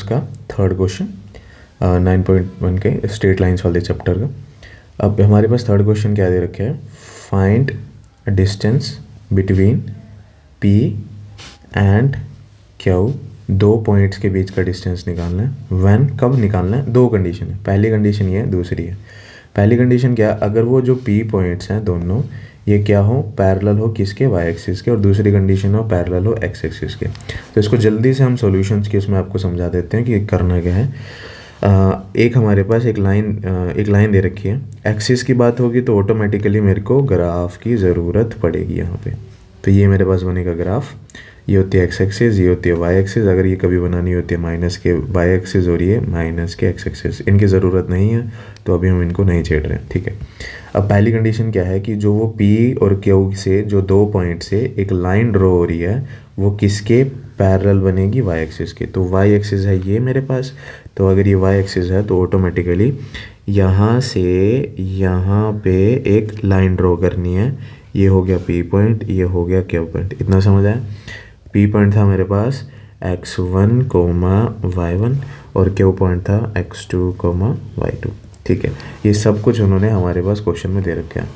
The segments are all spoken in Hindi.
का थर्ड क्वेश्चन 9.1 के स्ट्रेट लाइंस वाले चैप्टर का। अब हमारे पास थर्ड क्वेश्चन क्या दे रखे हैं, find distance between P and Q, दो पॉइंट्स के बीच का डिस्टेंस निकालना है। व्हेन, कब निकालना है, दो कंडीशन है, पहली कंडीशन ये है, दूसरी है। पहली कंडीशन क्या है, अगर वो जो पी पॉइंट्स हैं दोनों ये क्या हो, पैरेलल हो किसके, वाई एक्सिस के, और दूसरी कंडीशन हो पैरेलल हो एक्स एक्सिस के। तो इसको जल्दी से हम सॉल्यूशंस के उसमें आपको समझा देते हैं कि करना क्या है। एक हमारे पास एक लाइन दे रखी है, एक्सिस की बात होगी तो ऑटोमेटिकली मेरे को ग्राफ की ज़रूरत पड़ेगी यहाँ पे। तो ये मेरे पास बनेगा ग्राफ, ये होती है एक्स एक्सिस, ये होती है वाई एक्सिस। अगर ये कभी बनानी होती है माइनस के वाई एक्सिस और ये माइनस के एक्स एक्सिस, इनकी ज़रूरत नहीं है तो अभी हम इनको नहीं छेड़ रहे हैं, ठीक है। अब पहली कंडीशन क्या है कि जो वो पी और क्यू से जो दो पॉइंट से एक लाइन ड्रॉ हो रही है वो किसके पैरेलल बनेगी, वाई एक्सिस के। तो वाई एक्सिस है ये मेरे पास, तो अगर ये वाई एक्सिस है तो ऑटोमेटिकली यहाँ से यहाँ पे एक लाइन ड्रॉ करनी है। ये हो गया पी पॉइंट, ये हो गया क्यू पॉइंट, इतना समझ आया। पी पॉइंट था मेरे पास x1 कोमा y1 और क्यू पॉइंट था x2 कोमा y2, ठीक है। ये सब कुछ उन्होंने हमारे पास क्वेश्चन में दे रखा है।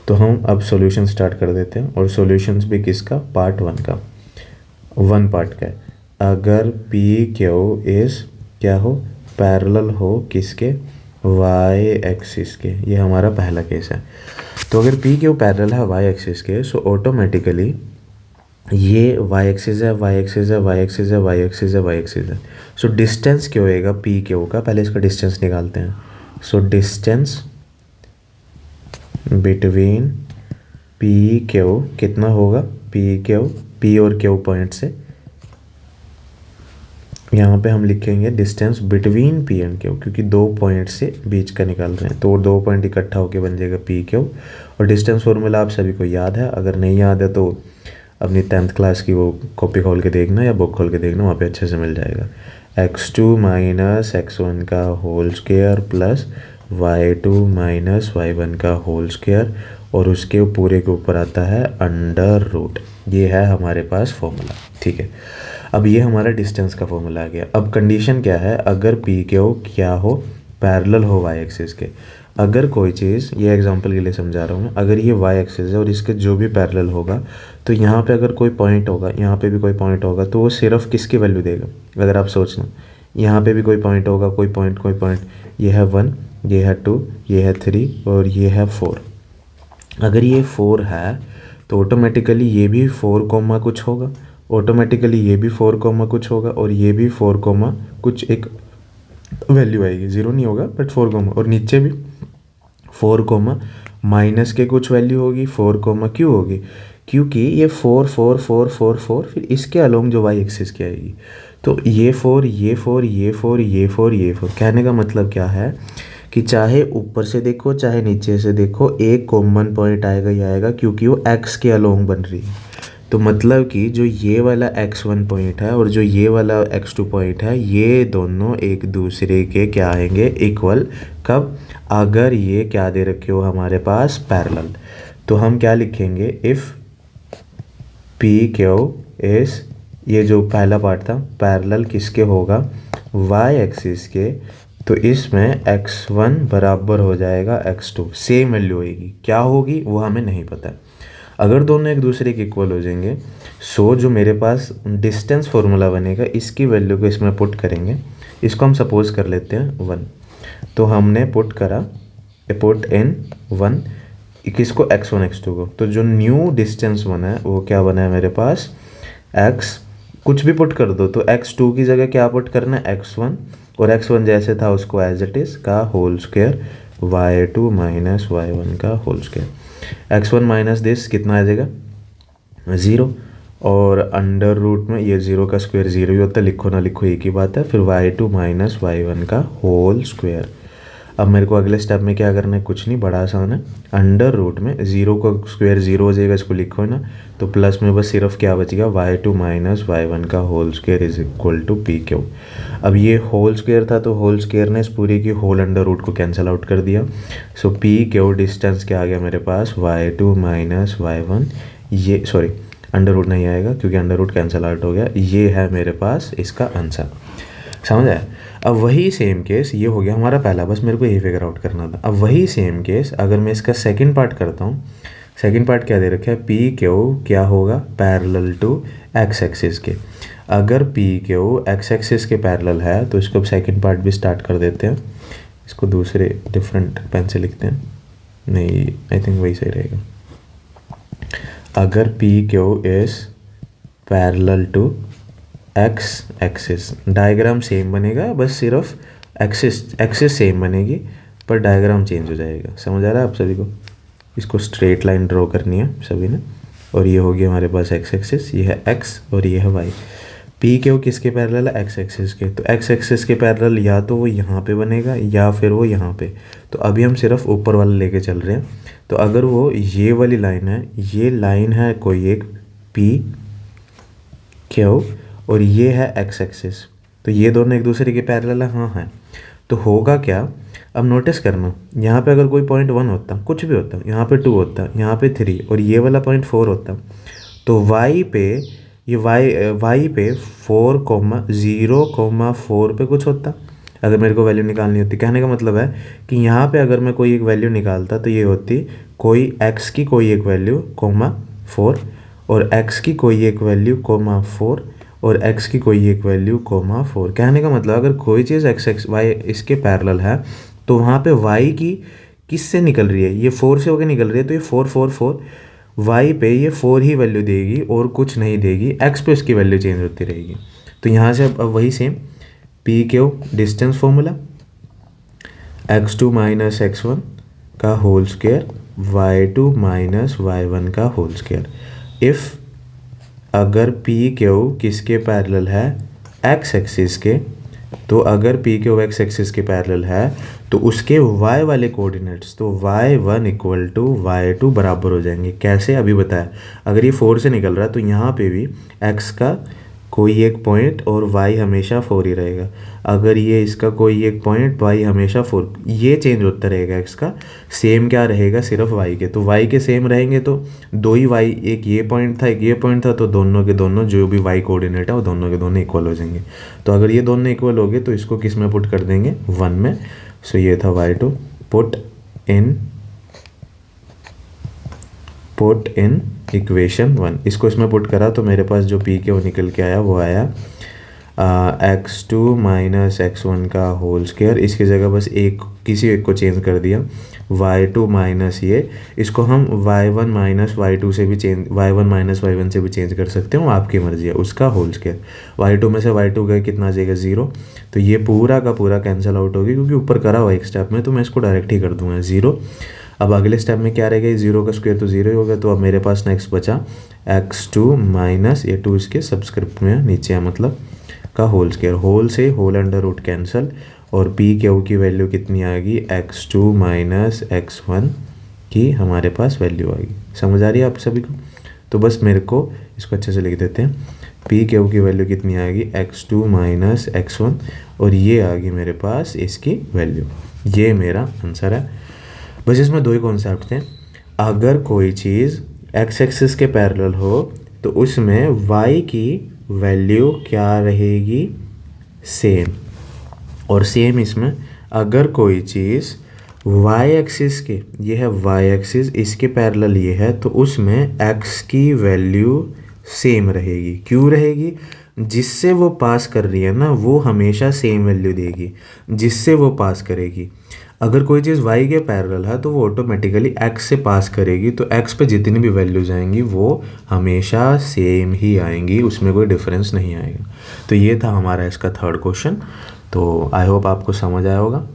तो हम अब सॉल्यूशन स्टार्ट कर देते हैं, और सॉल्यूशंस भी किसका, पार्ट वन का, वन पार्ट का है। अगर पी क्यू इज़ क्या हो, पैरेलल हो किसके, वाई एक्सिस के, ये हमारा पहला केस है। तो अगर पी क्यू पैरेलल है वाई एक्सिस के, सो ऑटोमेटिकली ये वाई एक्सिस है, वाई एक्सिस है, वाई एक्सिस है, वाई एक्सिस है, वाई एक्सिस है। सो डिस्टेंस क्या होएगा पी क्यू का, पहले इसका डिस्टेंस निकालते हैं। So distance between P Q कितना होगा, पी क्यू, पी और क्यू पॉइंट से, यहाँ पे हम लिखेंगे distance between P and Q, क्योंकि दो पॉइंट से बीच का निकाल रहे हैं तो दो पॉइंट इकट्ठा होकर बन जाएगा पी क्यू। और डिस्टेंस फॉर्मूला आप सभी को याद है, अगर नहीं याद है तो अपनी 10th क्लास की वो कॉपी खोल के देखना या बुक खोल के देखना, वहाँ पे अच्छे से मिल जाएगा। x2 माइनस x1 का whole square plus y2 minus y1 का होल स्क्वायर, और उसके पूरे के ऊपर आता है अंडर रूट। ये है हमारे पास फॉर्मूला, ठीक है। अब ये हमारा डिस्टेंस का फॉर्मूला आ गया। अब कंडीशन क्या है, अगर पी क्यू क्या हो, पैरेलल हो वाई एक्सिस के। अगर कोई चीज़, ये एग्जांपल के लिए समझा रहा हूँ मैं, अगर ये वाई एक्सिस है और इसके जो भी पैरेलल होगा, तो यहाँ पे अगर कोई पॉइंट होगा, यहाँ पे भी कोई पॉइंट होगा, तो वो सिर्फ किसकी वैल्यू देगा। अगर आप सोचना, यहाँ पे भी कोई पॉइंट होगा, कोई पॉइंट, ये है 1, ये है 2, ये है 3 और ये है 4। अगर ये 4 है तो ऑटोमेटिकली ये भी 4 कोमा कुछ होगा, ऑटोमेटिकली ये भी 4 कोमा कुछ होगा, और ये भी 4 कोमा कुछ एक वैल्यू आएगी, 0 नहीं होगा बट 4 कोमा, और नीचे भी 4 कोमा माइनस के कुछ वैल्यू होगी, 4 कोमा क्यों होगी, क्योंकि ये 4 4 4 4 4 फिर इसके अलोंग जो वाई एक्सिस की आएगी। तो ये 4 ये 4 ये 4 ये 4 ये 4, कहने का मतलब क्या है कि चाहे ऊपर से देखो चाहे नीचे से देखो, एक कॉमन पॉइंट आएगा ही आएगा, क्योंकि वो एक्स के अलोंग बन रही है। तो मतलब कि जो ये वाला x1 पॉइंट है और जो ये वाला x2 पॉइंट है, ये दोनों एक दूसरे के क्या आएंगे, इक्वल। कब, अगर ये क्या दे रखे हो हमारे पास, पैरेलल। तो हम क्या लिखेंगे, इफ़ पी क्यू इस, ये जो पहला पार्ट था, पैरेलल किसके होगा, y एक्सिस के, तो इसमें x1 बराबर हो जाएगा x2, सेम वैल्यू होएगी। क्या होगी वो हमें नहीं पता। अगर दोनों एक दूसरे के इक्वल हो जाएंगे, सो जो मेरे पास डिस्टेंस फार्मूला बनेगा, इसकी वैल्यू को इसमें पुट करेंगे। इसको हम सपोज कर लेते हैं 1, तो हमने पुट करा, पुट इन 1 किसको, x1 x2 को। तो जो न्यू डिस्टेंस बना है वो क्या बना है मेरे पास, x, कुछ भी पुट कर दो, तो x2 की जगह क्या पुट करना है, x1, और x1 जैसे था उसको एज इट इज़ का whole square, y2 minus y1 का whole square. x1 minus this कितना आ जाएगा, 0, और अंडर रूट में ये 0 का स्क्वायर 0 ही होता है, लिखो ना लिखो एक ही बात है। फिर y2 माइनस y1 का होल स्क्वायर। अब मेरे को अगले स्टेप में क्या करना है, कुछ नहीं, बड़ा आसान है। अंडर रूट में 0 का स्क्वायर 0 हो जाएगा, इसको लिखो ना, तो प्लस में बस सिर्फ क्या बचेगा, y2 माइनस y1 का whole square is equal to P Q. अब ये होल स्क्वायर था तो होल स्क्वायर ने इस पूरी की होल अंडर रूट को कैंसिल आउट कर दिया। सो पी क्यू डिस्टेंस क्या आ गया मेरे पास, y2 माइनस y1, ये सॉरी अंडर रूट नहीं आएगा क्योंकि अंडर रूट कैंसिल आउट हो गया, ये है मेरे पास इसका आंसर। समझ आया। अब वही सेम केस, ये हो गया हमारा पहला, बस मेरे को यही फिगर आउट करना था। अब वही सेम केस अगर मैं इसका सेकंड पार्ट करता हूँ, सेकंड पार्ट क्या दे रखा है, पी क्यू क्या होगा, पैरेलल टू एक्स एक्सिस के। अगर पी क्यू एक्स एक्सिस के पैरेलल है तो इसको अब सेकंड पार्ट भी स्टार्ट कर देते हैं। इसको दूसरे डिफरेंट पेन से लिखते हैं, नहीं आई थिंक वही सही रहेगा। अगर P Q is parallel to X axis, diagram same बनेगा, बस सिर्फ एक्सिस सेम बनेगी पर डायग्राम चेंज हो जाएगा। समझ आ रहा है आप सभी को। इसको स्ट्रेट लाइन ड्रॉ करनी है सभी ने, और ये हो गया हमारे पास एक्स एक्सिस, ये है एक्स और ये है वाई। पी क्यू किसके पैरेलल है, एक्स एक्सिस के, तो एक्स एक्सिस के पैरेलल या तो वो यहाँ पे बनेगा या फिर वो यहाँ पे। तो अभी हम सिर्फ ऊपर वाला लेके चल रहे हैं। तो अगर वो ये वाली लाइन है, ये लाइन है कोई एक पी क्यू और ये है एक्स एक्सिस, तो ये दोनों एक दूसरे के पैरेलल है, हाँ है। तो होगा क्या, अब नोटिस करना, यहाँ पे अगर कोई पॉइंट 1 होता, कुछ भी होता, यहाँ पे 2 होता, यहाँ पे 3 और ये वाला पॉइंट 4 होता, तो वाई पे ये वाई पे 4,0,4 पे कुछ होता अगर मेरे को वैल्यू निकालनी होती। कहने का मतलब है कि यहाँ पे अगर मैं कोई एक वैल्यू निकालता तो ये होती कोई x की कोई एक वैल्यू कोमा 4 और x की कोई एक वैल्यू कोमा 4 और x की कोई एक वैल्यू कोमा 4। कहने का मतलब अगर कोई चीज़ x y इसके पैरेलल है तो वहाँ पे y की किससे निकल रही है, ये 4 से होकर निकल रही है, तो ये 4 4 4 y पे ये 4 ही वैल्यू देगी और कुछ नहीं देगी, x पे उसकी वैल्यू चेंज होती रहेगी। तो यहाँ से अब वही same P Q distance formula x2 minus x1 का whole square y2 minus y1 का होल स्क्वायर। इफ़ अगर पी क्यू किसके पैरेलल है, x एक्सिस के, तो अगर पी क्यू एक्स एक्सिस के पैरेलल है तो उसके y वाले कोऑर्डिनेट्स, तो y1 इक्वल टू y2 बराबर हो जाएंगे। कैसे अभी बताया, अगर ये 4 से निकल रहा है तो यहाँ पे भी x का कोई एक पॉइंट और y हमेशा 4 ही रहेगा। अगर ये इसका कोई एक पॉइंट y हमेशा 4, ये चेंज होता रहेगा। x का सेम क्या रहेगा, सिर्फ y के, तो y के सेम रहेंगे तो दो ही y, एक ये पॉइंट था एक ये पॉइंट था, तो दोनों के दोनों जो भी y कोऑर्डिनेट है वो दोनों के दोनों इक्वल हो जाएंगे। तो अगर ये दोनों इक्वल हो गए तो इसको किस में पुट कर देंगे, 1 में। सो ये था y2 पुट इन इक्वेशन 1। इसको इसमें पुट करा तो मेरे पास जो पी के वो निकल के आया वो आया x2 माइनस x1 का होल स्क्वायर। इसकी जगह बस किसी एक को चेंज कर दिया, y2 माइनस ये, इसको हम y1 माइनस y2 से भी चेंज, y1 माइनस y1 से भी चेंज कर सकते हो, आपकी मर्जी है, उसका होल स्क्वायर। y2 में से y2 गए कितना आ जाएगा, 0। तो ये पूरा का पूरा कैंसिल आउट होगी क्योंकि ऊपर करा हुआ एक स्टेप में, तो मैं इसको डायरेक्ट ही कर दूंगा 0। अब अगले स्टेप में क्या रहेगा, 0 का स्क्वायर तो 0 ही होगा। तो अब मेरे पास नेक्स्ट बचा x2 माइनस ये 2 इसके सबस्क्रिप्ट में नीचे है मतलब का होल स्क्वायर, होल से होल अंडर रूट कैंसिल, और पी क्यू की वैल्यू कितनी आएगी, x2 माइनस x1 की हमारे पास वैल्यू आएगी। समझ आ रही है आप सभी को। तो बस मेरे को इसको अच्छे से लिख देते हैं, पी क्यू की वैल्यू कितनी आएगी, x2 माइनस x1, और ये आ गई मेरे पास इसकी वैल्यू। ये मेरा आंसर है। बस इसमें दो ही कॉन्सेप्ट थे, अगर कोई चीज़ x एक्सिस के पैरेलल हो तो उसमें y की वैल्यू क्या रहेगी, सेम, और सेम इसमें अगर कोई चीज़ y एक्सिस के, ये है y एक्सिस, इसके पैरेलल ये है, तो उसमें x की वैल्यू सेम रहेगी। क्यों रहेगी, जिससे वो पास कर रही है ना वो हमेशा सेम वैल्यू देगी जिससे वो पास करेगी। अगर कोई चीज़ y के पैरेलल है तो वो ऑटोमेटिकली x से पास करेगी, तो x पे जितनी भी वैल्यूज आएंगी वो हमेशा सेम ही आएंगी, उसमें कोई डिफरेंस नहीं आएगा। तो ये था हमारा इसका थर्ड क्वेश्चन। तो आई होप आपको समझ आया होगा।